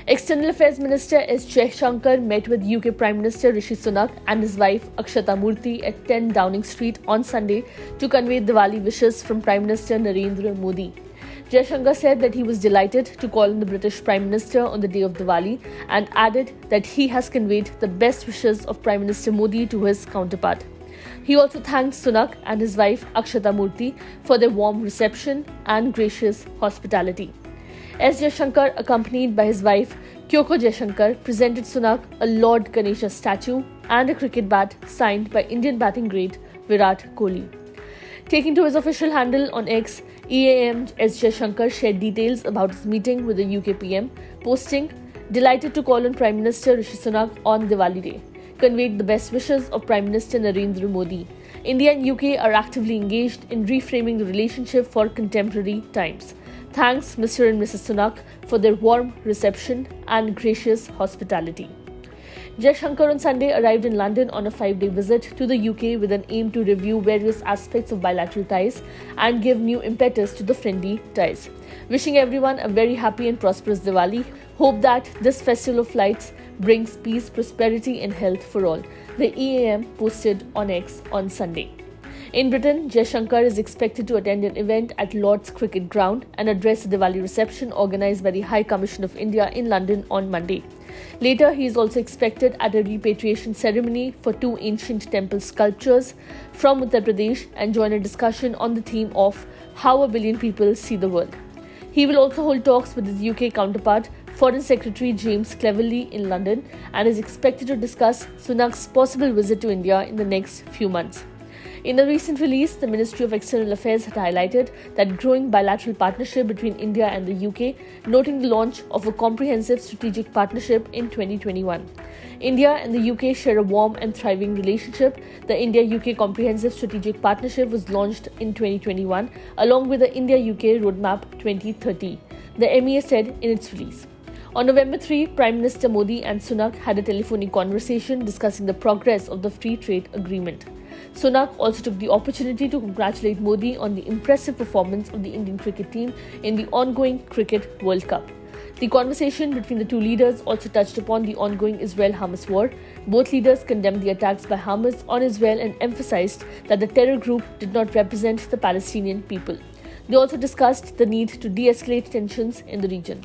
External Affairs Minister S. Jaishankar met with UK Prime Minister Rishi Sunak and his wife Akshata Murthy at 10 Downing Street on Sunday to convey Diwali wishes from Prime Minister Narendra Modi. Jaishankar said that he was delighted to call on the British Prime Minister on the day of Diwali and added that he has conveyed the best wishes of Prime Minister Modi to his counterpart. He also thanked Sunak and his wife Akshata Murthy for their warm reception and gracious hospitality. S. Jaishankar, accompanied by his wife Kyoko Jaishankar, presented Sunak a Lord Ganesha statue and a cricket bat signed by Indian batting great Virat Kohli. Taking to his official handle on X, EAM S. Jaishankar shared details about his meeting with the UK PM, posting, "Delighted to call on Prime Minister Rishi Sunak on Diwali Day. Conveyed the best wishes of Prime Minister Narendra Modi. India and UK are actively engaged in reframing the relationship for contemporary times. Thanks Mr. and Mrs. Sunak for their warm reception and gracious hospitality." Jaishankar on Sunday arrived in London on a 5-day visit to the UK with an aim to review various aspects of bilateral ties and give new impetus to the friendly ties. Wishing everyone a very happy and prosperous Diwali. Hope that this festival of lights brings peace, prosperity and health for all, the EAM posted on X on Sunday. In Britain, Jaishankar is expected to attend an event at Lord's Cricket Ground and address a Diwali reception organised by the High Commission of India in London on Monday. Later, he is also expected at a repatriation ceremony for 2 ancient temple sculptures from Uttar Pradesh and join a discussion on the theme of how a billion people see the world. He will also hold talks with his UK counterpart, Foreign Secretary James Cleverly in London, and is expected to discuss Sunak's possible visit to India in the next few months. In a recent release, the Ministry of External Affairs had highlighted that growing bilateral partnership between India and the UK, noting the launch of a comprehensive strategic partnership in 2021. India and the UK share a warm and thriving relationship. The India-UK Comprehensive Strategic Partnership was launched in 2021 along with the India-UK Roadmap 2030, the MEA said in its release. On November 3, Prime Minister Modi and Sunak had a telephonic conversation discussing the progress of the free trade agreement. Sunak also took the opportunity to congratulate Modi on the impressive performance of the Indian cricket team in the ongoing Cricket World Cup. The conversation between the two leaders also touched upon the ongoing Israel-Hamas war. Both leaders condemned the attacks by Hamas on Israel and emphasized that the terror group did not represent the Palestinian people. They also discussed the need to de-escalate tensions in the region.